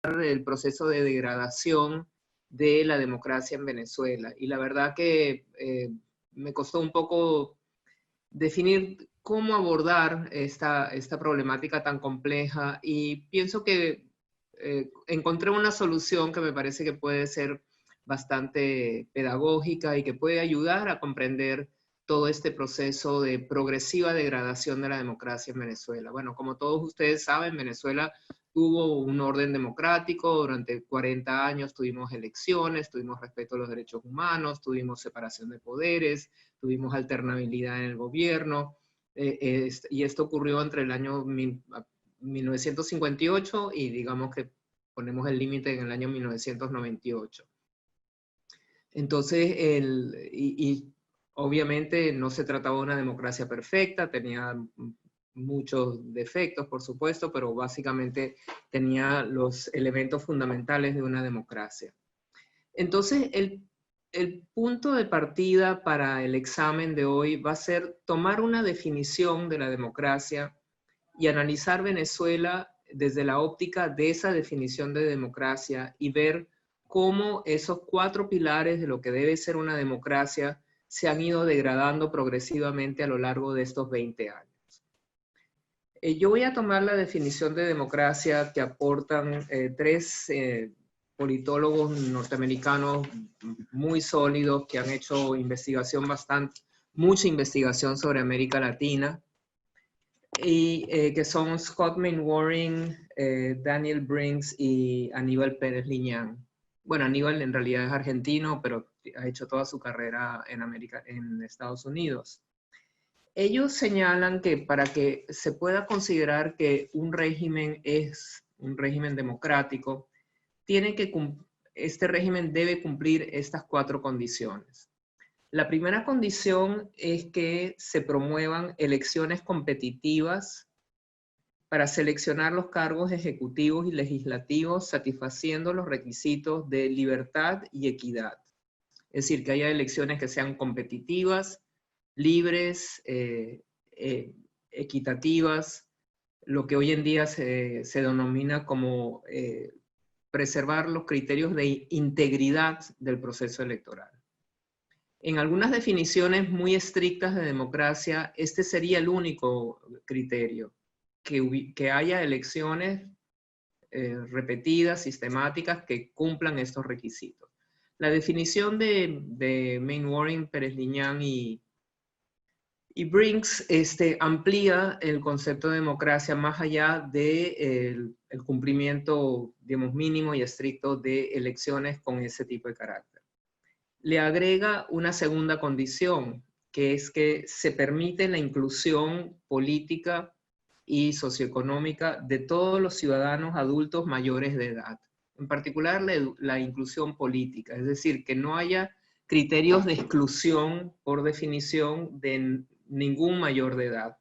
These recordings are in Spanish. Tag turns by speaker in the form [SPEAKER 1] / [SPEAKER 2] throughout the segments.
[SPEAKER 1] el proceso de degradación de la democracia en Venezuela. Y la verdad que me costó un poco definir cómo abordar esta problemática tan compleja, y pienso que encontré una solución que me parece que puede ser bastante pedagógica y que puede ayudar a comprender todo este proceso de progresiva degradación de la democracia en Venezuela. Bueno, como todos ustedes saben, Venezuela tuvo un orden democrático durante 40 años, tuvimos elecciones, tuvimos respeto a los derechos humanos, tuvimos separación de poderes, tuvimos alternabilidad en el gobierno, y esto ocurrió entre el año 1958 y digamos que ponemos el límite en el año 1998. Entonces, obviamente no se trataba de una democracia perfecta, tenía muchos defectos, por supuesto, pero básicamente tenía los elementos fundamentales de una democracia. Entonces, el punto de partida para el examen de hoy va a ser tomar una definición de la democracia y analizar Venezuela desde la óptica de esa definición de democracia y ver cómo esos 4 pilares de lo que debe ser una democracia se han ido degradando progresivamente a lo largo de estos 20 años. Yo voy a tomar la definición de democracia que aportan 3 politólogos norteamericanos muy sólidos que han hecho mucha investigación sobre América Latina, y que son Scott Mainwaring, Daniel Brinks y Aníbal Pérez Liñán. Bueno, Aníbal en realidad es argentino, pero ha hecho toda su carrera en Estados Unidos. Ellos señalan que para que se pueda considerar que un régimen es un régimen democrático, este régimen debe cumplir estas 4 condiciones. La primera condición es que se promuevan elecciones competitivas para seleccionar los cargos ejecutivos y legislativos satisfaciendo los requisitos de libertad y equidad. Es decir, que haya elecciones que sean competitivas, libres, equitativas, lo que hoy en día se denomina como preservar los criterios de integridad del proceso electoral. En algunas definiciones muy estrictas de democracia, este sería el único criterio, que haya elecciones repetidas, sistemáticas, que cumplan estos requisitos. La definición de Mainwaring, Pérez Liñán y Brinks amplía el concepto de democracia más allá del cumplimiento, digamos, mínimo y estricto de elecciones con ese tipo de carácter. Le agrega una segunda condición, que es que se permite la inclusión política y socioeconómica de todos los ciudadanos adultos mayores de edad. En particular, la inclusión política, es decir, que no haya criterios de exclusión por definición de ningún mayor de edad.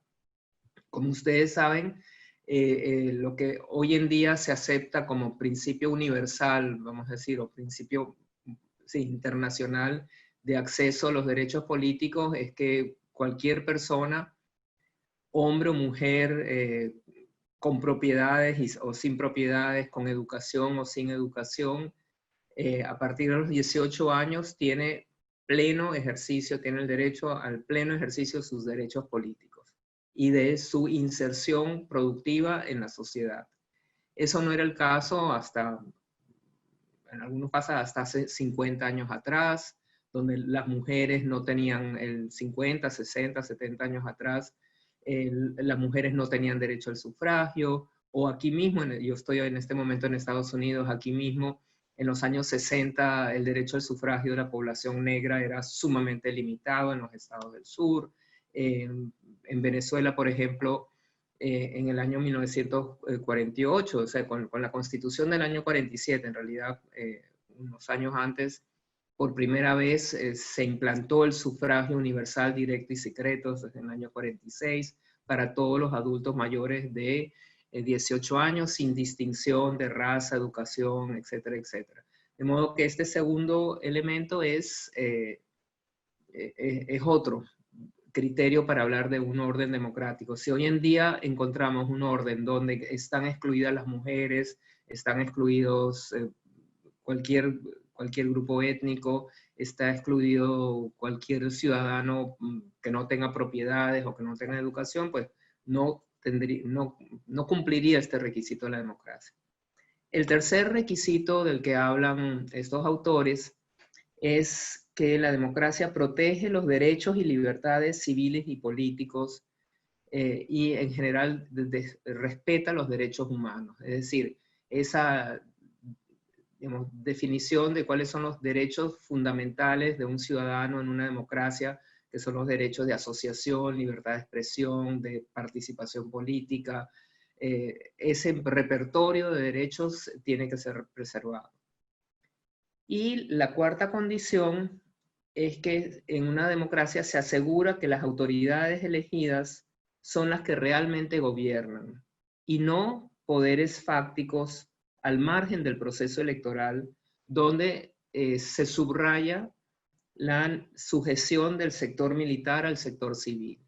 [SPEAKER 1] Como ustedes saben, lo que hoy en día se acepta como principio universal, vamos a decir, o principio internacional de acceso a los derechos políticos, es que cualquier persona, hombre o mujer, con propiedades o sin propiedades, con educación o sin educación, a partir de los 18 años tiene el derecho al pleno ejercicio de sus derechos políticos y de su inserción productiva en la sociedad. Eso no era el caso en algunos casos hasta hace 50 años atrás, donde las mujeres no tenían 50, 60, 70 años atrás, las mujeres no tenían derecho al sufragio, o aquí mismo, yo estoy en este momento en Estados Unidos, aquí mismo, en los años 60, el derecho al sufragio de la población negra era sumamente limitado en los estados del sur. En Venezuela, por ejemplo, en el año 1948, o sea, con la Constitución del año 47, en realidad, unos años antes, por primera vez se implantó el sufragio universal directo y secreto desde el año 46 para todos los adultos mayores de 18 años, sin distinción de raza, educación, etcétera, etcétera. De modo que este segundo elemento es otro criterio para hablar de un orden democrático. Si hoy en día encontramos un orden donde están excluidas las mujeres, están excluidos cualquier grupo étnico, está excluido cualquier ciudadano que no tenga propiedades o que no tenga educación, pues no cumpliría este requisito de la democracia. El tercer requisito del que hablan estos autores es que la democracia protege los derechos y libertades civiles y políticos y en general respeta los derechos humanos. Es decir, esa, digamos, definición de cuáles son los derechos fundamentales de un ciudadano en una democracia, que son los derechos de asociación, libertad de expresión, de participación política. Ese repertorio de derechos tiene que ser preservado. Y la cuarta condición es que en una democracia se asegura que las autoridades elegidas son las que realmente gobiernan y no poderes fácticos al margen del proceso electoral, donde se subraya la sujeción del sector militar al sector civil.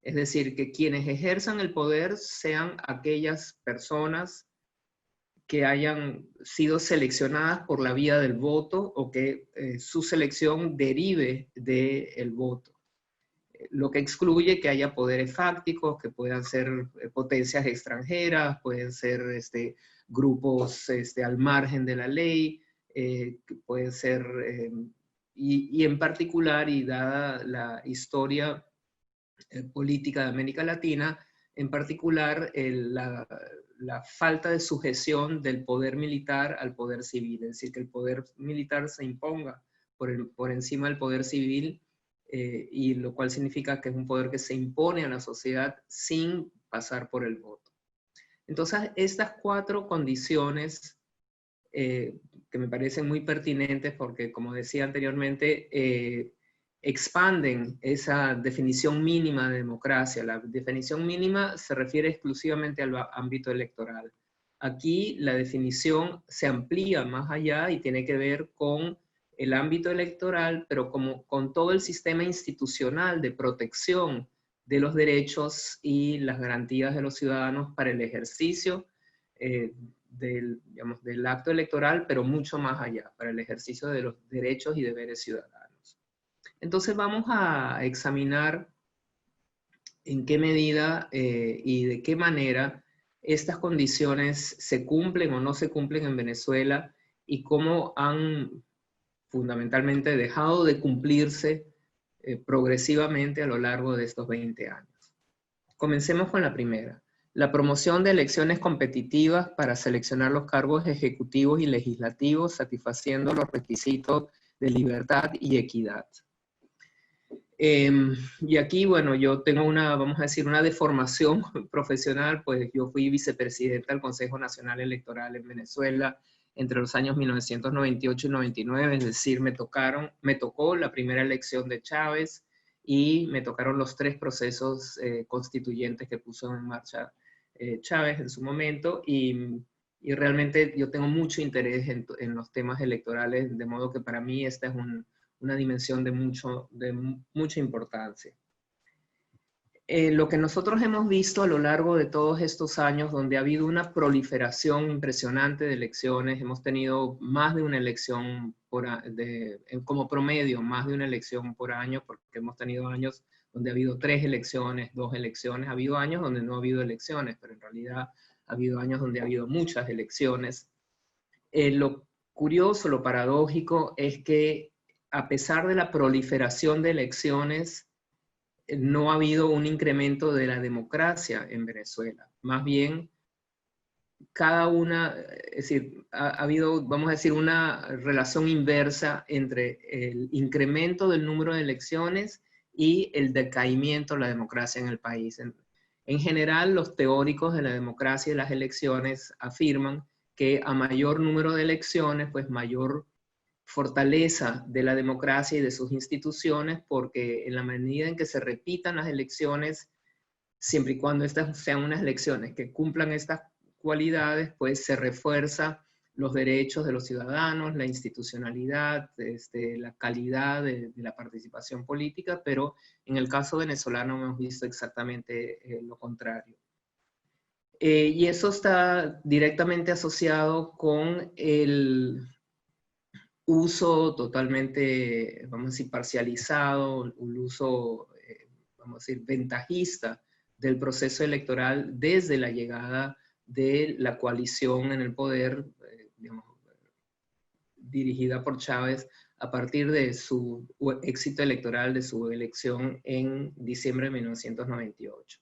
[SPEAKER 1] Es decir, que quienes ejerzan el poder sean aquellas personas que hayan sido seleccionadas por la vía del voto o que su selección derive del voto. Lo que excluye que haya poderes fácticos, que puedan ser potencias extranjeras, pueden ser grupos al margen de la ley, que pueden ser, y en particular, y dada la historia política de América Latina, en particular la falta de sujeción del poder militar al poder civil, es decir, que el poder militar se imponga por encima del poder civil, y lo cual significa que es un poder que se impone a la sociedad sin pasar por el voto. Entonces, estas cuatro condiciones que me parecen muy pertinentes porque, como decía anteriormente, expanden esa definición mínima de democracia. La definición mínima se refiere exclusivamente al ámbito electoral. Aquí la definición se amplía más allá y tiene que ver con el ámbito electoral, pero con todo el sistema institucional de protección de los derechos y las garantías de los ciudadanos para el ejercicio del acto electoral, pero mucho más allá, para el ejercicio de los derechos y deberes ciudadanos. Entonces vamos a examinar en qué medida y de qué manera estas condiciones se cumplen o no se cumplen en Venezuela y cómo han fundamentalmente dejado de cumplirse progresivamente a lo largo de estos 20 años. Comencemos con la primera. La promoción de elecciones competitivas para seleccionar los cargos ejecutivos y legislativos, satisfaciendo los requisitos de libertad y equidad. Y aquí, bueno, yo tengo vamos a decir, una deformación profesional, pues yo fui vicepresidenta del Consejo Nacional Electoral en Venezuela entre los años 1998 y 99, es decir, me tocó la primera elección de Chávez y me tocaron los 3 procesos constituyentes que puso en marcha Chávez en su momento, y realmente yo tengo mucho interés en los temas electorales, de modo que para mí esta es una dimensión de mucha importancia. Lo que nosotros hemos visto a lo largo de todos estos años, donde ha habido una proliferación impresionante de elecciones, hemos tenido más de una elección como promedio, más de una elección por año, porque hemos tenido años donde ha habido 3 elecciones, 2 elecciones, ha habido años donde no ha habido elecciones, pero en realidad ha habido años donde ha habido muchas elecciones. Lo curioso, lo paradójico es que a pesar de la proliferación de elecciones, no ha habido un incremento de la democracia en Venezuela. Más bien, cada una, es decir, ha habido, vamos a decir, una relación inversa entre el incremento del número de elecciones y el decaimiento de la democracia en el país. En general, los teóricos de la democracia y las elecciones afirman que a mayor número de elecciones, pues mayor fortaleza de la democracia y de sus instituciones, porque en la medida en que se repitan las elecciones, siempre y cuando estas sean unas elecciones que cumplan estas cualidades, pues se refuerza los derechos de los ciudadanos, la institucionalidad, la calidad de la participación política, pero en el caso venezolano hemos visto exactamente lo contrario. Y eso está directamente asociado con el uso totalmente, vamos a decir, parcializado, un uso, vamos a decir, ventajista del proceso electoral desde la llegada de la coalición en el poder, digamos, dirigida por Chávez a partir de su éxito electoral, de su elección en diciembre de 1998.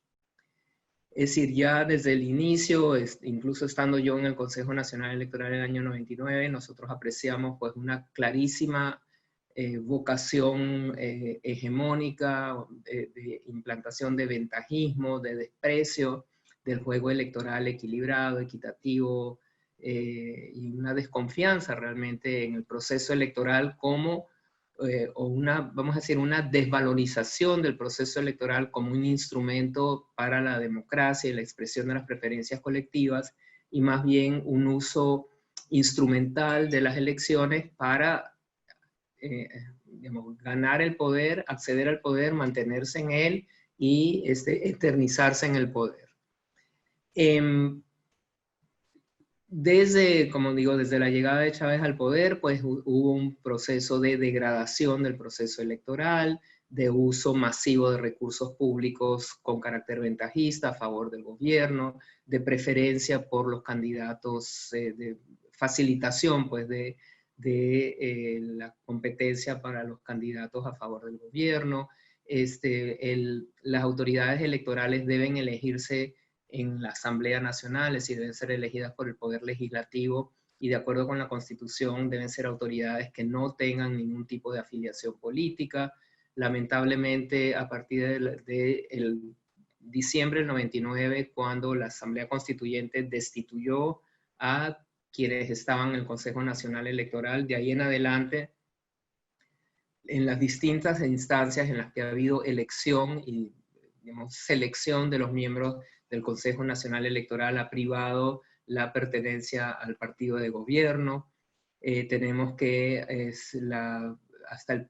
[SPEAKER 1] Es decir, ya desde el inicio, incluso estando yo en el Consejo Nacional Electoral en el año 99, nosotros apreciamos pues una clarísima vocación hegemónica, de implantación de ventajismo, de desprecio del juego electoral equilibrado, equitativo, y una desconfianza realmente en el proceso electoral como o una, vamos a decir, una desvalorización del proceso electoral como un instrumento para la democracia y la expresión de las preferencias colectivas, y más bien un uso instrumental de las elecciones para digamos, ganar el poder, acceder al poder, mantenerse en él y eternizarse en el poder. Desde, como digo, desde la llegada de Chávez al poder, pues hubo un proceso de degradación del proceso electoral, de uso masivo de recursos públicos con carácter ventajista a favor del gobierno, de preferencia por los candidatos, de facilitación pues la competencia para los candidatos a favor del gobierno. Las autoridades electorales deben elegirse en la Asamblea Nacional, es decir, deben ser elegidas por el Poder Legislativo y de acuerdo con la Constitución deben ser autoridades que no tengan ningún tipo de afiliación política. Lamentablemente, a partir de diciembre del 99, cuando la Asamblea Constituyente destituyó a quienes estaban en el Consejo Nacional Electoral, de ahí en adelante, en las distintas instancias en las que ha habido elección y, digamos, selección de los miembros del Consejo Nacional Electoral, ha privado la pertenencia al partido de gobierno. Tenemos que hasta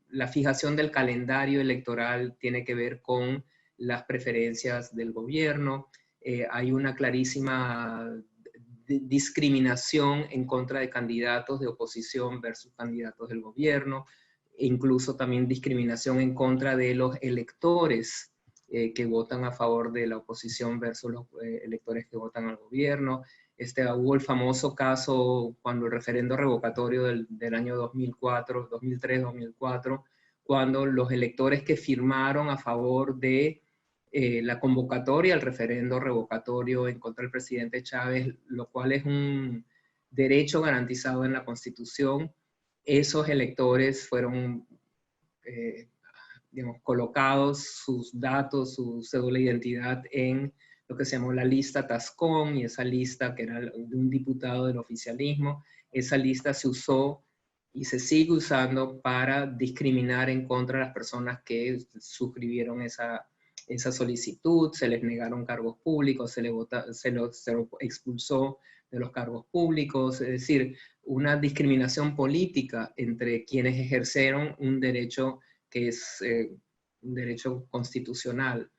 [SPEAKER 1] la fijación del calendario electoral tiene que ver con las preferencias del gobierno. Hay una clarísima discriminación en contra de candidatos de oposición versus candidatos del gobierno, e incluso también discriminación en contra de los electores que votan a favor de la oposición versus los electores que votan al gobierno. Hubo el famoso caso cuando el referendo revocatorio del año 2004, 2003-2004, cuando los electores que firmaron a favor de la convocatoria al referendo revocatorio en contra del presidente Chávez, lo cual es un derecho garantizado en la Constitución, esos electores fueron digamos, colocados sus datos, su cédula de identidad en lo que se llamó la lista Tascón, y esa lista, que era de un diputado del oficialismo, esa lista se usó y se sigue usando para discriminar en contra de las personas que suscribieron esa solicitud, se les negaron cargos públicos, se los expulsó de los cargos públicos, es decir, una discriminación política entre quienes ejercieron un derecho que es un derecho constitucional.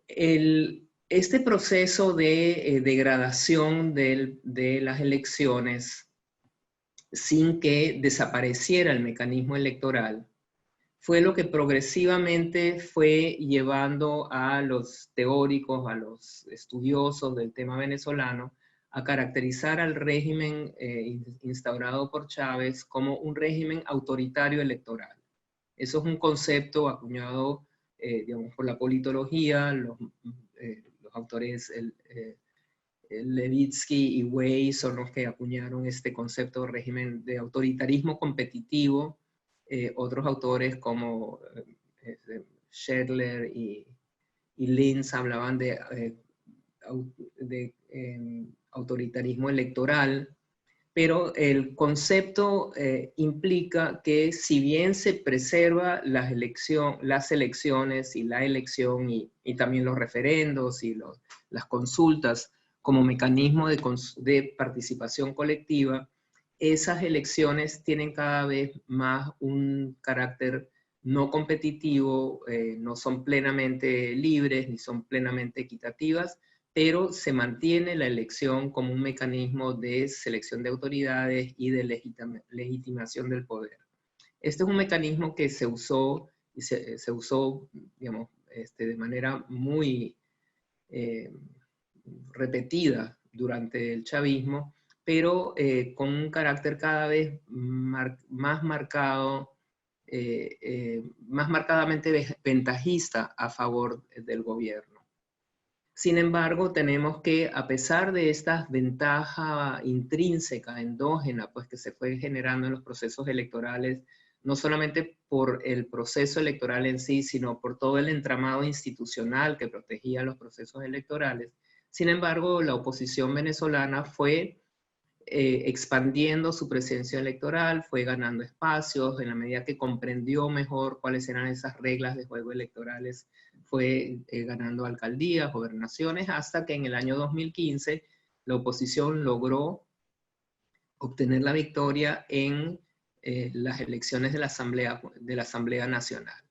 [SPEAKER 1] Este proceso de degradación de las elecciones sin que desapareciera el mecanismo electoral fue lo que progresivamente fue llevando a los teóricos, a los estudiosos del tema venezolano, a caracterizar al régimen instaurado por Chávez como un régimen autoritario electoral. Eso es un concepto acuñado, digamos, por la politología, los autores Levitsky y Way son los que acuñaron este concepto de régimen de autoritarismo competitivo. Otros autores como Scherler y Linz hablaban de autoritarismo electoral, pero el concepto implica que si bien se preserva las elecciones y la elección y también los referendos y las consultas como mecanismo de participación colectiva, esas elecciones tienen cada vez más un carácter no competitivo, no son plenamente libres ni son plenamente equitativas, pero se mantiene la elección como un mecanismo de selección de autoridades y de legitimación del poder. Este es un mecanismo que se usó, y se usó, digamos, de manera muy repetida durante el chavismo, pero con un carácter cada vez más marcado, más marcadamente ventajista a favor del gobierno. Sin embargo, tenemos que, a pesar de esta ventaja intrínseca, endógena, pues que se fue generando en los procesos electorales, no solamente por el proceso electoral en sí, sino por todo el entramado institucional que protegía los procesos electorales. Sin embargo, la oposición venezolana fue expandiendo su presencia electoral, fue ganando espacios, en la medida que comprendió mejor cuáles eran esas reglas de juego electorales, fue ganando alcaldías, gobernaciones, hasta que en el año 2015 la oposición logró obtener la victoria en las elecciones de la Asamblea Nacional.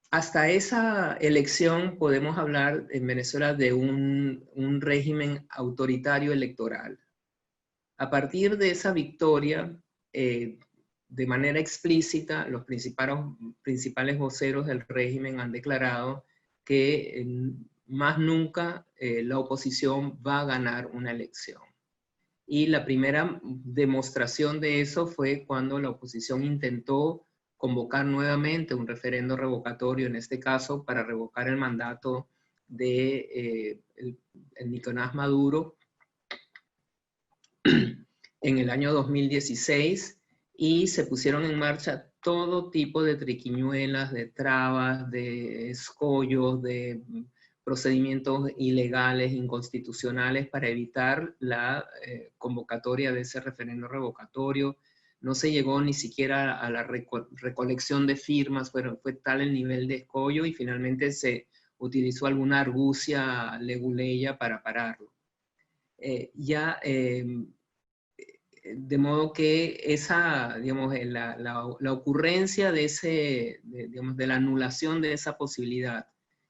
[SPEAKER 1] Hasta esa elección podemos hablar en Venezuela de un régimen autoritario electoral. A partir de esa victoria, de manera explícita, los principales voceros del régimen han declarado que más nunca la oposición va a ganar una elección. Y la primera demostración de eso fue cuando la oposición intentó convocar nuevamente un referendo revocatorio, en este caso para revocar el mandato de Nicolás Maduro en el año 2016, y se pusieron en marcha todo tipo de triquiñuelas, de trabas, de escollos, de procedimientos ilegales, inconstitucionales para evitar la convocatoria de ese referendo revocatorio. No se llegó ni siquiera a la recolección de firmas, fue tal el nivel de escollo, y finalmente se utilizó alguna argucia leguleya para pararlo. De modo que esa, digamos, la ocurrencia de la anulación de esa posibilidad,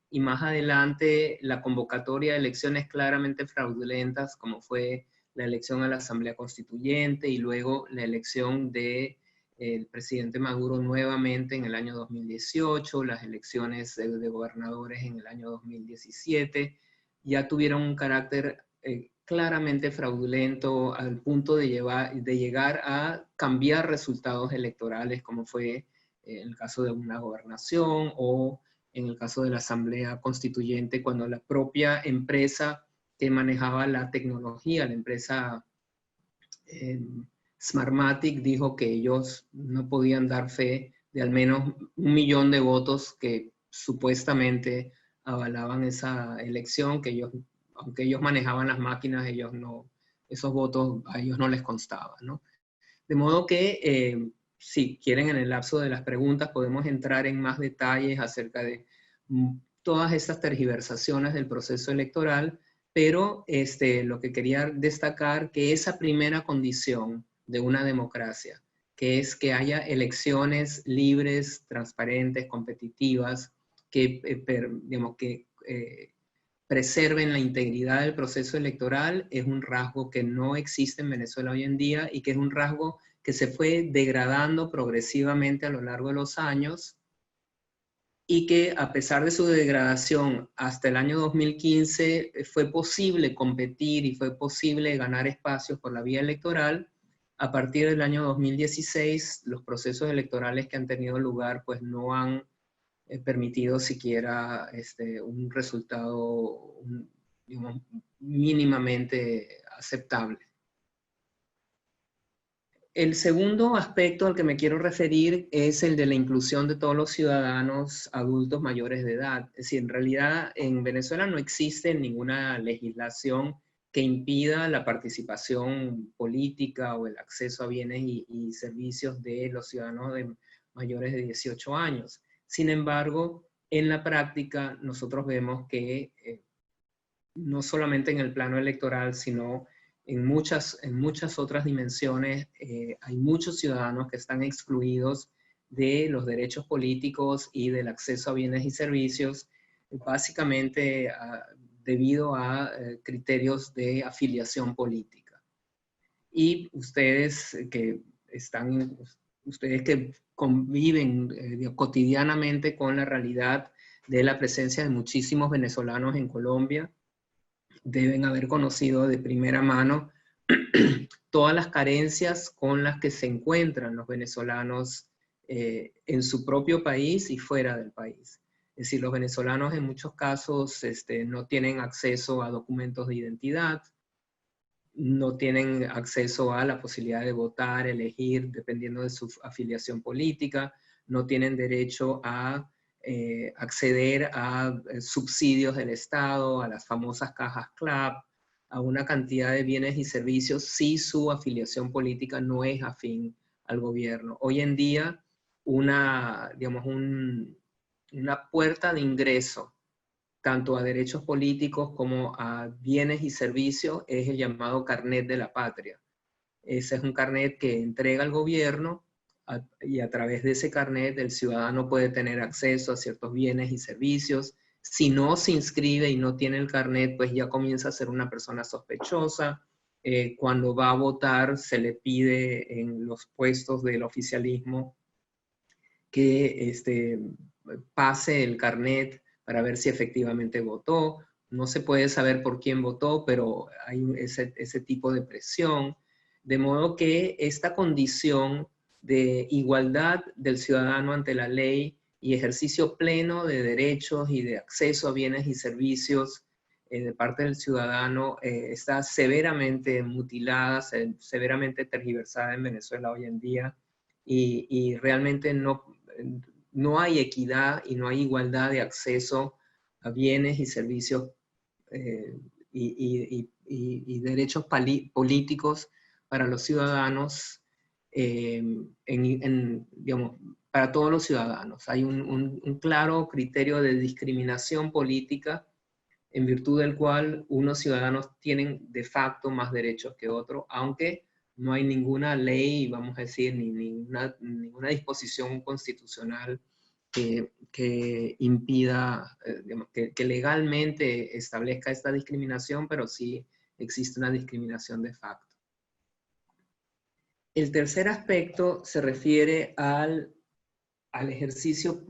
[SPEAKER 1] y más adelante la convocatoria de elecciones claramente fraudulentas, como fue la elección a la Asamblea Constituyente y luego la elección del presidente Maduro nuevamente en el año 2018, las elecciones de gobernadores en el año 2017, ya tuvieron un carácter claramente fraudulento al punto de llegar a cambiar resultados electorales, como fue en el caso de una gobernación o en el caso de la Asamblea Constituyente, cuando la propia empresa que manejaba la tecnología, la empresa Smartmatic, dijo que ellos no podían dar fe de al menos 1 millón de votos que supuestamente avalaban esa elección, que ellos, aunque ellos manejaban las máquinas, esos votos a ellos no les constaban, ¿no? De modo que, si quieren, en el lapso de las preguntas podemos entrar en más detalles acerca de todas estas tergiversaciones del proceso electoral, pero lo que quería destacar, que esa primera condición de una democracia, que es que haya elecciones libres, transparentes, competitivas, que preserven la integridad del proceso electoral, es un rasgo que no existe en Venezuela hoy en día, y que es un rasgo que se fue degradando progresivamente a lo largo de los años, y que a pesar de su degradación hasta el año 2015 fue posible competir y fue posible ganar espacios por la vía electoral. A partir del año 2016, los procesos electorales que han tenido lugar pues no han permitido siquiera un resultado digamos, mínimamente aceptable. El segundo aspecto al que me quiero referir es el de la inclusión de todos los ciudadanos adultos mayores de edad. Es decir, en realidad en Venezuela no existe ninguna legislación que impida la participación política o el acceso a bienes y servicios de los ciudadanos mayores de 18 años. Sin embargo, en la práctica nosotros vemos que no solamente en el plano electoral, sino en muchas otras dimensiones, hay muchos ciudadanos que están excluidos de los derechos políticos y del acceso a bienes y servicios, básicamente debido a criterios de afiliación política. Y ustedes que conviven cotidianamente con la realidad de la presencia de muchísimos venezolanos en Colombia, deben haber conocido de primera mano todas las carencias con las que se encuentran los venezolanos en su propio país y fuera del país. Es decir, los venezolanos en muchos casos no tienen acceso a documentos de identidad, no tienen acceso a la posibilidad de votar, elegir, dependiendo de su afiliación política, no tienen derecho a acceder a subsidios del Estado, a las famosas cajas CLAP, a una cantidad de bienes y servicios si su afiliación política no es afín al gobierno. Hoy en día, una puerta de ingreso tanto a derechos políticos como a bienes y servicios es el llamado carnet de la patria. Ese es un carnet que entrega el gobierno y a través de ese carnet el ciudadano puede tener acceso a ciertos bienes y servicios. Si no se inscribe y no tiene el carnet, pues ya comienza a ser una persona sospechosa. Cuando va a votar se le pide en los puestos del oficialismo que pase el carnet para ver si efectivamente votó. No se puede saber por quién votó, pero hay ese tipo de presión. De modo que esta condición de igualdad del ciudadano ante la ley y ejercicio pleno de derechos y de acceso a bienes y servicios de parte del ciudadano está severamente mutilada, severamente tergiversada en Venezuela hoy en día y realmente no hay equidad y no hay igualdad de acceso a bienes y servicios y derechos políticos para los ciudadanos, digamos, para todos los ciudadanos. Hay un claro criterio de discriminación política en virtud del cual unos ciudadanos tienen de facto más derechos que otros, aunque no hay ninguna ley, vamos a decir, ni ninguna disposición constitucional que impida, digamos, que legalmente establezca esta discriminación, pero sí existe una discriminación de facto. El tercer aspecto se refiere al ejercicio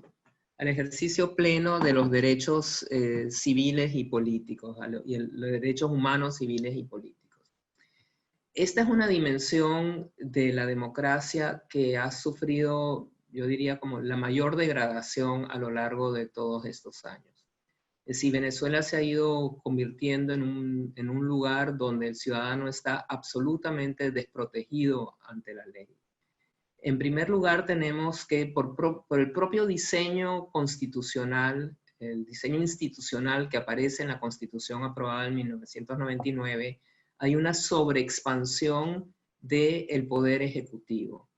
[SPEAKER 1] pleno de los derechos civiles y políticos, los derechos humanos, civiles y políticos. Esta es una dimensión de la democracia que ha sufrido, yo diría, como la mayor degradación a lo largo de todos estos años. Es decir, Venezuela se ha ido convirtiendo en un lugar donde el ciudadano está absolutamente desprotegido ante la ley. En primer lugar, tenemos que por el propio diseño constitucional, el diseño institucional que aparece en la Constitución aprobada en 1999, hay una sobreexpansión del poder ejecutivo.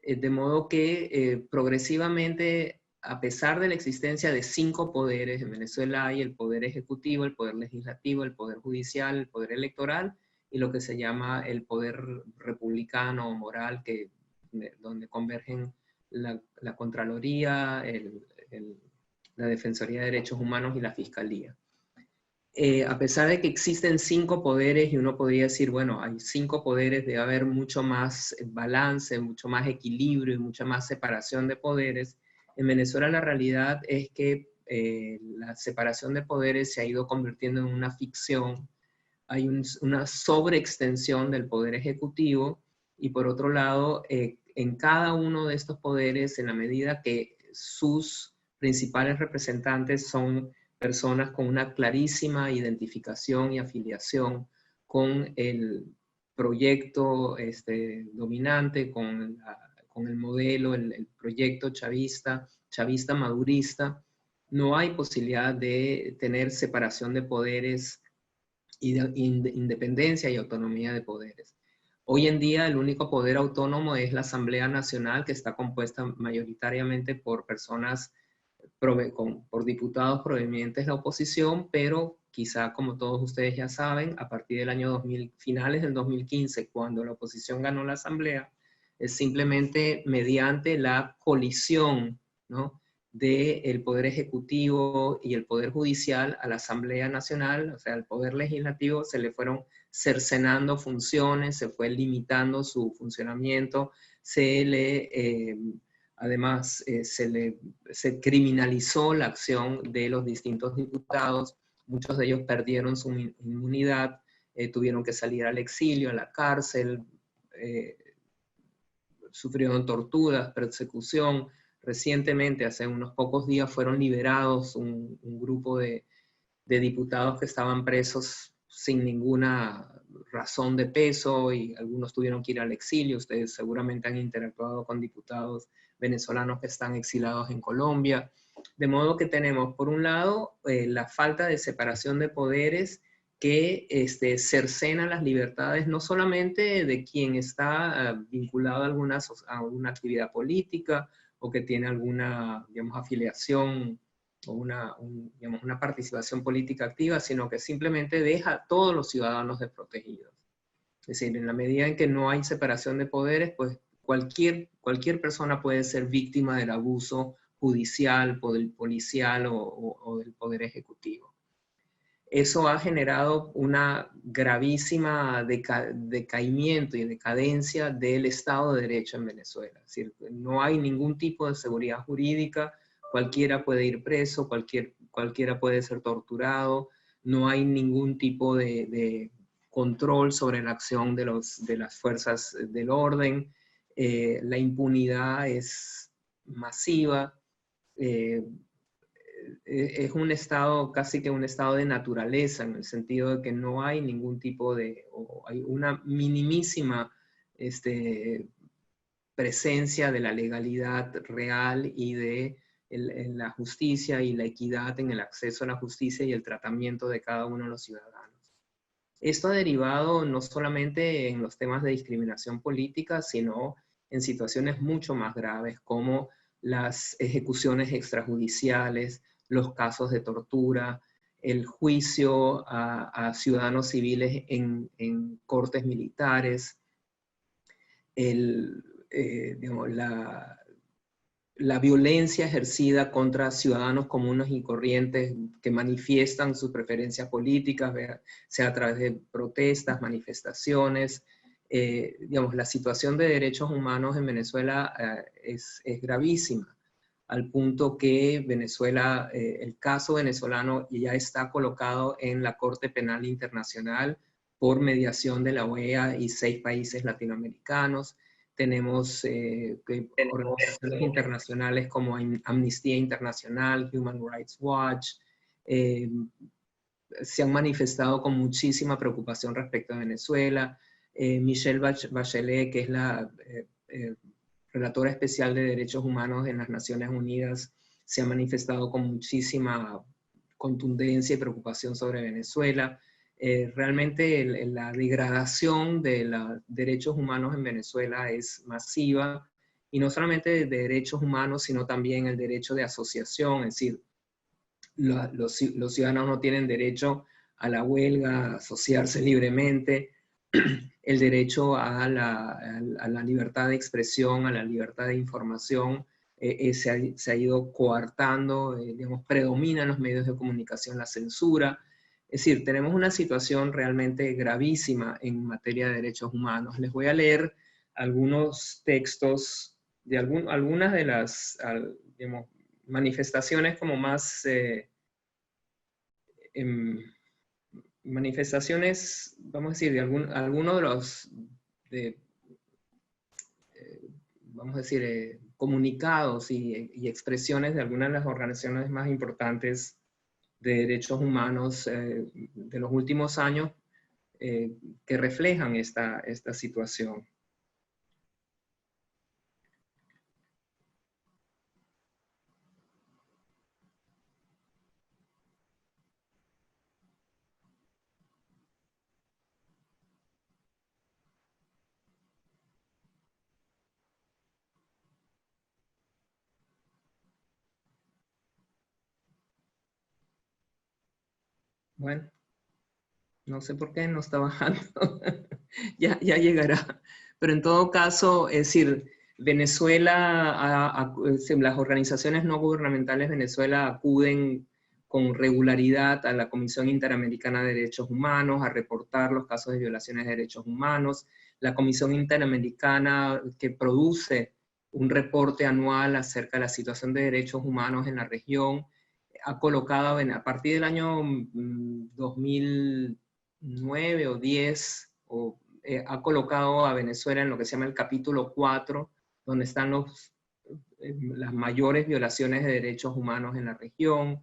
[SPEAKER 1] De modo que progresivamente, a pesar de la existencia de 5 poderes, en Venezuela hay el poder ejecutivo, el poder legislativo, el poder judicial, el poder electoral y lo que se llama el poder republicano o moral, donde convergen la Contraloría, la Defensoría de Derechos Humanos y la Fiscalía. A pesar de que existen 5 poderes y uno podría decir, bueno, hay 5 poderes, debe haber mucho más balance, mucho más equilibrio y mucha más separación de poderes, en Venezuela la realidad es que la separación de poderes se ha ido convirtiendo en una ficción. Hay una sobreextensión del poder ejecutivo y por otro lado, en cada uno de estos poderes, en la medida que sus principales representantes son personas con una clarísima identificación y afiliación con el proyecto dominante, con el modelo, el proyecto chavista madurista, no hay posibilidad de tener separación de poderes y de independencia y autonomía de poderes. Hoy en día el único poder autónomo es la Asamblea Nacional, que está compuesta mayoritariamente por personas, por diputados provenientes de la oposición, pero quizá como todos ustedes ya saben, a partir del año 2000, finales del 2015, cuando la oposición ganó la Asamblea, es simplemente mediante la colisión, ¿no?, del Poder Ejecutivo y el Poder Judicial a la Asamblea Nacional, o sea, al Poder Legislativo, se le fueron cercenando funciones, se fue limitando su funcionamiento, además se criminalizó la acción de los distintos diputados, muchos de ellos perdieron su inmunidad, tuvieron que salir al exilio, a la cárcel, sufrieron torturas, persecución. Recientemente, hace unos pocos días, fueron liberados un grupo de diputados que estaban presos sin ninguna razón de peso, y algunos tuvieron que ir al exilio. Ustedes seguramente han interactuado con diputados venezolanos que están exilados en Colombia. De modo que tenemos, por un lado, la falta de separación de poderes que cercena las libertades no solamente de quien está vinculado a alguna actividad política o que tiene alguna, digamos, afiliación o una participación política activa, sino que simplemente deja a todos los ciudadanos desprotegidos. Es decir, en la medida en que no hay separación de poderes, pues cualquier persona puede ser víctima del abuso judicial, policial o del poder ejecutivo. Eso ha generado una gravísima decaimiento y decadencia del Estado de Derecho en Venezuela. Es decir, no hay ningún tipo de seguridad jurídica, cualquiera puede ir preso, cualquiera puede ser torturado, no hay ningún tipo de control sobre la acción de las fuerzas del orden, la impunidad es masiva, es un estado, casi que un estado de naturaleza, en el sentido de que no hay ningún tipo o hay una minimísima presencia de la legalidad real y de la justicia y la equidad en el acceso a la justicia y el tratamiento de cada uno de los ciudadanos. Esto ha derivado no solamente en los temas de discriminación política, sino en situaciones mucho más graves como las ejecuciones extrajudiciales, los casos de tortura, el juicio a ciudadanos civiles en cortes militares, digamos, la violencia ejercida contra ciudadanos comunes y corrientes que manifiestan sus preferencias políticas, sea a través de protestas, manifestaciones. Digamos, la situación de derechos humanos en Venezuela es gravísima, al punto que Venezuela, el caso venezolano ya está colocado en la Corte Penal Internacional por mediación de la OEA y 6 países latinoamericanos. Tenemos organizaciones internacionales como Amnistía Internacional, Human Rights Watch, se han manifestado con muchísima preocupación respecto a Venezuela. Michelle Bachelet, que es la relatora especial de derechos humanos en las Naciones Unidas, se ha manifestado con muchísima contundencia y preocupación sobre Venezuela. Realmente la degradación de los derechos humanos en Venezuela es masiva, y no solamente de derechos humanos, sino también el derecho de asociación, es decir, los ciudadanos no tienen derecho a la huelga, a asociarse libremente, el derecho a la libertad de expresión, a la libertad de información, se ha ido coartando, digamos, predomina en los medios de comunicación la censura. Es decir, tenemos una situación realmente gravísima en materia de derechos humanos. Les voy a leer algunos textos de algunas de las, digamos, manifestaciones como más... manifestaciones, vamos a decir, de algunos de los, vamos a decir, comunicados y expresiones de algunas de las organizaciones más importantes de derechos humanos de los últimos años que reflejan esta situación. Bueno, no sé por qué no está bajando. Ya llegará. Pero en todo caso, es decir, Venezuela, las organizaciones no gubernamentales de Venezuela acuden con regularidad a la Comisión Interamericana de Derechos Humanos a reportar los casos de violaciones de derechos humanos. La Comisión Interamericana, que produce un reporte anual acerca de la situación de derechos humanos en la región, ha colocado a partir del año 2009 o 10, ha colocado a Venezuela en lo que se llama el capítulo 4, donde están las mayores violaciones de derechos humanos en la región.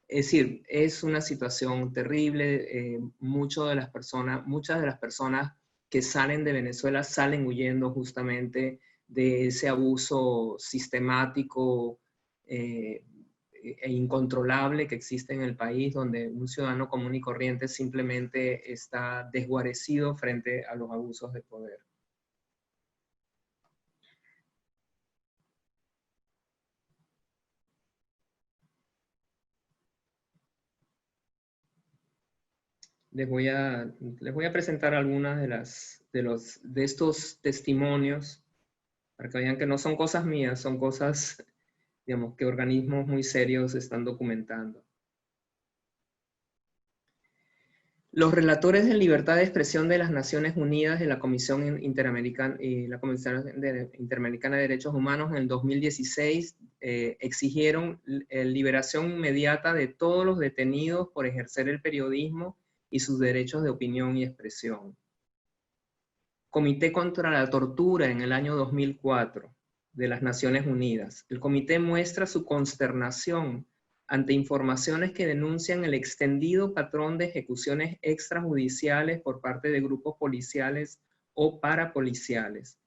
[SPEAKER 1] Es decir, es una situación terrible. Muchas de las personas que salen de Venezuela salen huyendo justamente de ese abuso sistemático e incontrolable que existe en el país, donde un ciudadano común y corriente simplemente está desguarecido frente a los abusos de poder. Les voy a presentar algunas de estos testimonios para que vean que no son cosas mías, son cosas, digamos, que organismos muy serios están documentando. Los relatores de libertad de expresión de las Naciones Unidas de la Comisión Interamericana y la Comisión Interamericana de Derechos Humanos en el 2016 exigieron liberación inmediata de todos los detenidos por ejercer el periodismo y sus derechos de opinión y expresión. Comité contra la Tortura en el año 2004 de las Naciones Unidas. El comité muestra su consternación ante informaciones que denuncian el extendido patrón de ejecuciones extrajudiciales por parte de grupos policiales o parapoliciales.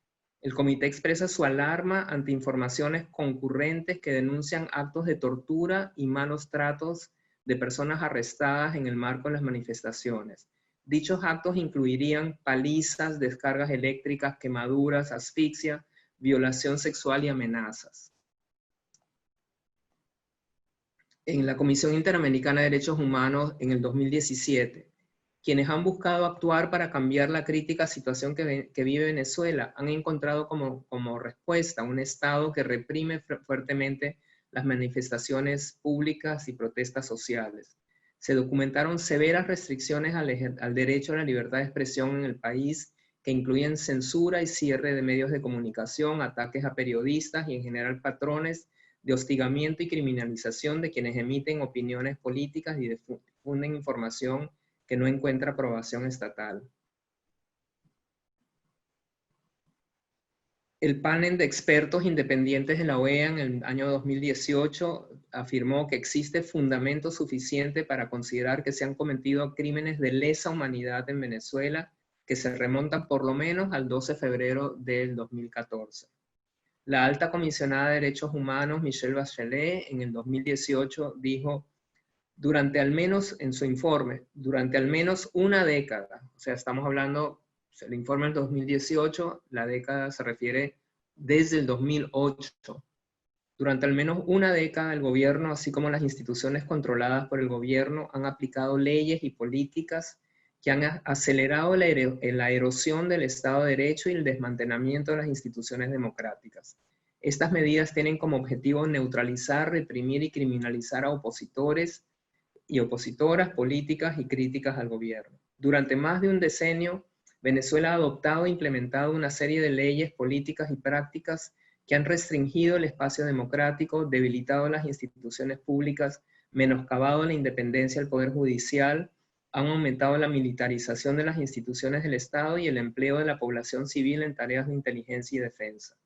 [SPEAKER 1] El comité expresa su alarma ante informaciones concurrentes que denuncian actos de tortura y malos tratos de personas arrestadas en el marco de las manifestaciones. Dichos actos incluirían palizas, descargas eléctricas, quemaduras, asfixia, violación sexual y amenazas. En la Comisión Interamericana de Derechos Humanos en el 2017, quienes han buscado actuar para cambiar la crítica situación que vive Venezuela han encontrado como respuesta un Estado que reprime fuertemente las manifestaciones públicas y protestas sociales. Se documentaron severas restricciones al derecho a la libertad de expresión en el país, que incluyen censura y cierre de medios de comunicación, ataques a periodistas y en general patrones de hostigamiento y criminalización de quienes emiten opiniones políticas y difunden información que no encuentra aprobación estatal. El panel de expertos independientes de la OEA en el año 2018 afirmó que existe fundamento suficiente para considerar que se han cometido crímenes de lesa humanidad en Venezuela que se remontan por lo menos al 12 de febrero del 2014. La alta comisionada de Derechos Humanos, Michelle Bachelet, en el 2018 dijo, en su informe, durante al menos una década, o sea, estamos hablando, el informe del 2018, la década se refiere desde el 2008. Durante al menos una década, el gobierno, así como las instituciones controladas por el gobierno, han aplicado leyes y políticas que han acelerado la erosión del Estado de Derecho y el desmantelamiento de las instituciones democráticas. Estas medidas tienen como objetivo neutralizar, reprimir y criminalizar a opositores y opositoras políticas y críticas al gobierno. Durante más de un decenio, Venezuela ha adoptado e implementado una serie de leyes, políticas y prácticas que han restringido el espacio democrático, debilitado las instituciones públicas, menoscabado la independencia del Poder Judicial, han aumentado la militarización de las instituciones del Estado y el empleo de la población civil en tareas de inteligencia y defensa.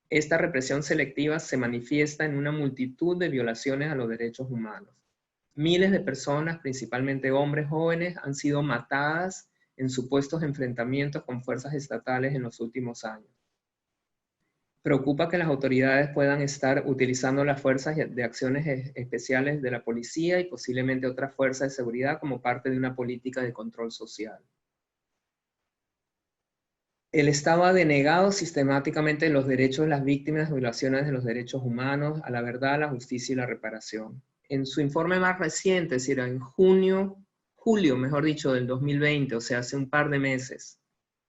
[SPEAKER 1] Esta represión selectiva se manifiesta en una multitud de violaciones a los derechos humanos. Miles de personas, principalmente hombres jóvenes, han sido matadas en supuestos enfrentamientos con fuerzas estatales en los últimos años. Preocupa que las autoridades puedan estar utilizando las fuerzas de acciones especiales de la policía y posiblemente otras fuerzas de seguridad como parte de una política de control social. El Estado ha denegado sistemáticamente los derechos de las víctimas de violaciones de los derechos humanos, a la verdad, la justicia y la reparación. En su informe más reciente, es decir, en julio, del 2020, o sea, hace un par de meses,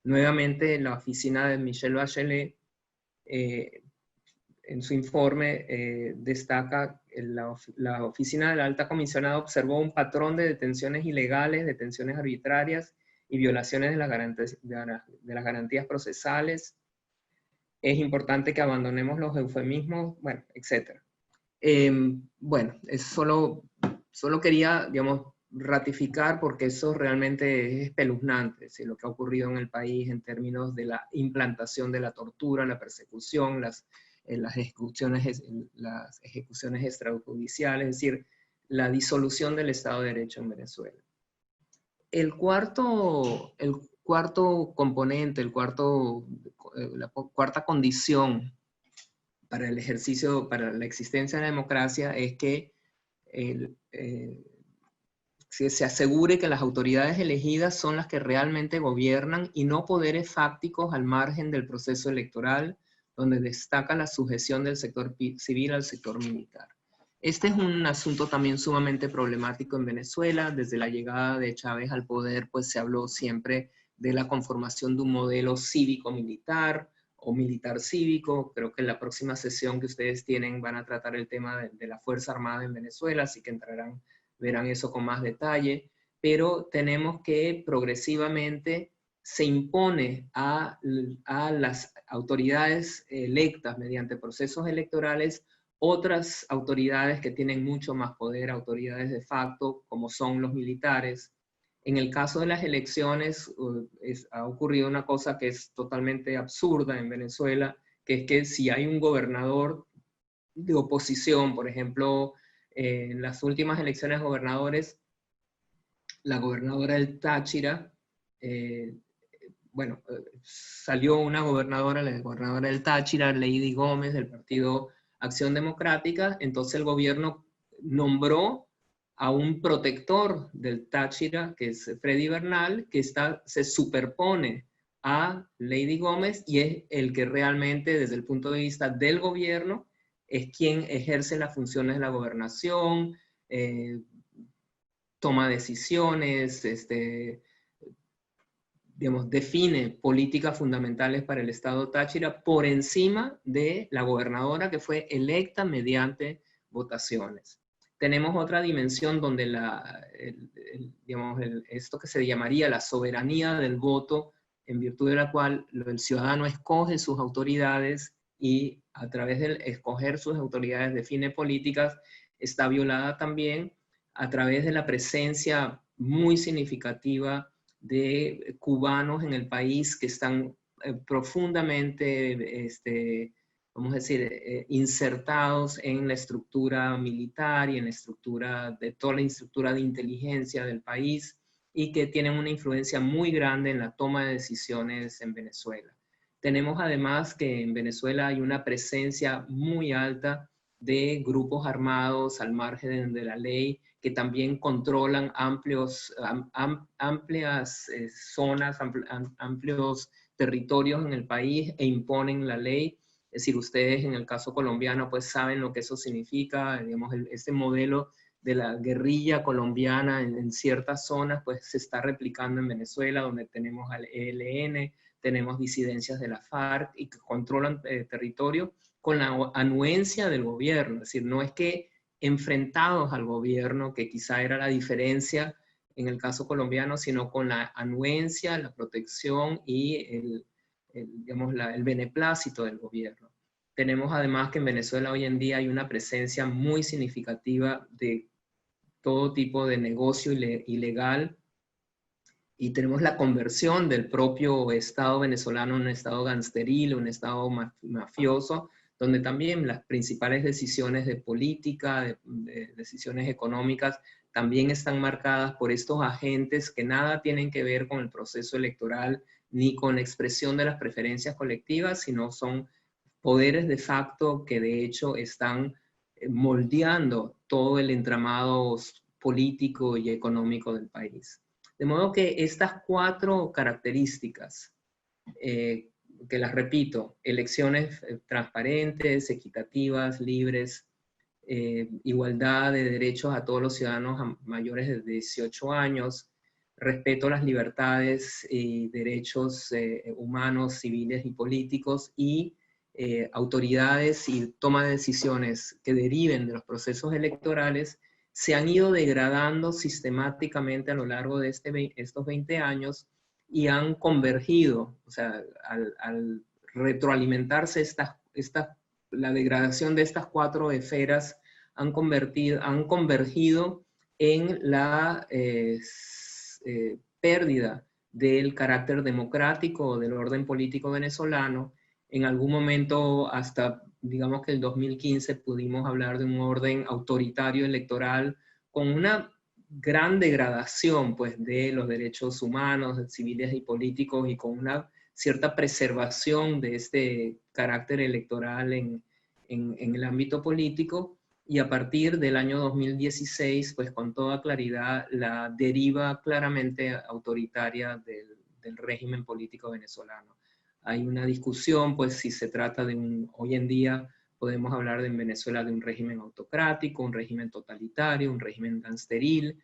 [SPEAKER 1] Nuevamente, la oficina de Michelle Bachelet, en su informe, destaca la oficina de la alta comisionada observó un patrón de detenciones ilegales, detenciones arbitrarias y violaciones de las garantías procesales. Es importante que abandonemos los eufemismos, bueno, etc. Bueno, es solo quería, digamos, ratificar, porque eso realmente es espeluznante, ¿sí? Lo que ha ocurrido en el país en términos de la implantación de la tortura, la persecución, las ejecuciones extrajudiciales, es decir, la disolución del Estado de Derecho en Venezuela. El cuarto componente, la cuarta condición para el ejercicio, para la existencia de la democracia, es que se asegure que las autoridades elegidas son las que realmente gobiernan y no poderes fácticos al margen del proceso electoral, donde destaca la sujeción del sector civil al sector militar. Este es un asunto también sumamente problemático en Venezuela. Desde la llegada de Chávez al poder, pues se habló siempre de la conformación de un modelo cívico-militar o militar-cívico. Creo que en la próxima sesión que ustedes tienen van a tratar el tema de la Fuerza Armada en Venezuela, así que verán eso con más detalle, pero tenemos que progresivamente se impone a las autoridades electas mediante procesos electorales otras autoridades que tienen mucho más poder, autoridades de facto, como son los militares. En el caso de las elecciones, ha ocurrido una cosa que es totalmente absurda en Venezuela, que es que si hay un gobernador de oposición, por ejemplo, en las últimas elecciones de gobernadores, la gobernadora del Táchira, salió una gobernadora, la gobernadora del Táchira, Lady Gómez, del partido Acción Democrática. Entonces el gobierno nombró a un protector del Táchira, que es Freddy Bernal, que se superpone a Lady Gómez y es el que realmente, desde el punto de vista del gobierno, es quien ejerce las funciones de la gobernación, toma decisiones, digamos, define políticas fundamentales para el Estado Táchira por encima de la gobernadora, que fue electa mediante votaciones. Tenemos otra dimensión donde esto que se llamaría la soberanía del voto, en virtud de la cual el ciudadano escoge sus autoridades y a través de escoger sus autoridades define políticas, está violada también a través de la presencia muy significativa de cubanos en el país que están profundamente, vamos a decir, insertados en la estructura militar y en la estructura toda la estructura de inteligencia del país, y que tienen una influencia muy grande en la toma de decisiones en Venezuela. Tenemos además que en Venezuela hay una presencia muy alta de grupos armados al margen de la ley, que también controlan amplias zonas, amplios territorios en el país e imponen la ley. Es decir, ustedes en el caso colombiano pues saben lo que eso significa, digamos, este modelo de la guerrilla colombiana en ciertas zonas pues se está replicando en Venezuela, donde tenemos al ELN, tenemos disidencias de la FARC y que controlan territorio con la anuencia del gobierno. Es decir, no es que enfrentados al gobierno, que quizá era la diferencia en el caso colombiano, sino con la anuencia, la protección y el beneplácito del gobierno. Tenemos además que en Venezuela hoy en día hay una presencia muy significativa de todo tipo de negocio ilegal, y tenemos la conversión del propio Estado venezolano en un Estado gangsteril, un Estado mafioso, donde también las principales decisiones de política, de decisiones económicas, también están marcadas por estos agentes que nada tienen que ver con el proceso electoral ni con la expresión de las preferencias colectivas, sino son poderes de facto que de hecho están moldeando todo el entramado político y económico del país. De modo que estas cuatro características, que las repito, elecciones transparentes, equitativas, libres, igualdad de derechos a todos los ciudadanos mayores de 18 años, respeto a las libertades y derechos humanos, civiles y políticos, y autoridades y toma de decisiones que deriven de los procesos electorales se han ido degradando sistemáticamente a lo largo de estos 20 años y han convergido, o sea, al retroalimentarse la degradación de estas 4 esferas han convergido en la pérdida del carácter democrático del orden político venezolano. En algún momento, hasta digamos que el 2015, pudimos hablar de un orden autoritario electoral con una gran degradación pues, de los derechos humanos, civiles y políticos, y con una cierta preservación de este carácter electoral en el ámbito político. Y a partir del año 2016, pues con toda claridad, la deriva claramente autoritaria del régimen político venezolano. Hay una discusión, pues si se trata de hoy en día podemos hablar en Venezuela de un régimen autocrático, un régimen totalitario, un régimen gangsteril.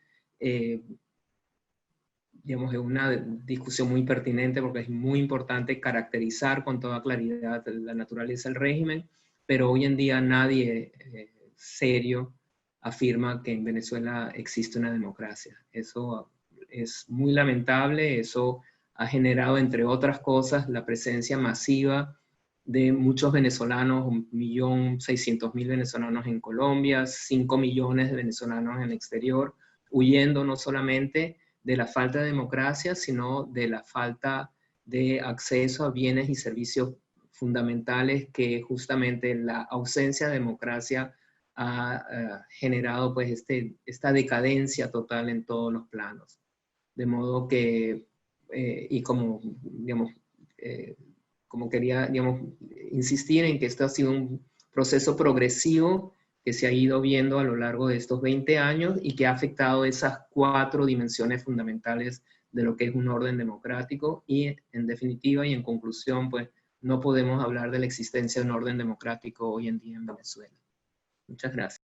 [SPEAKER 1] Digamos, es una discusión muy pertinente porque es muy importante caracterizar con toda claridad la naturaleza del régimen, pero hoy en día nadie serio afirma que en Venezuela existe una democracia. Eso es muy lamentable, eso ha generado, entre otras cosas, la presencia masiva de muchos venezolanos, 1.600.000 venezolanos en Colombia, 5 millones de venezolanos en el exterior, huyendo no solamente de la falta de democracia, sino de la falta de acceso a bienes y servicios fundamentales que justamente la ausencia de democracia ha generado pues esta decadencia total en todos los planos. De modo que, y como, digamos, como quería, digamos, insistir en que esto ha sido un proceso progresivo que se ha ido viendo a lo largo de estos 20 años y que ha afectado esas 4 dimensiones fundamentales de lo que es un orden democrático, y en definitiva y en conclusión, pues no podemos hablar de la existencia de un orden democrático hoy en día en Venezuela. Muchas gracias.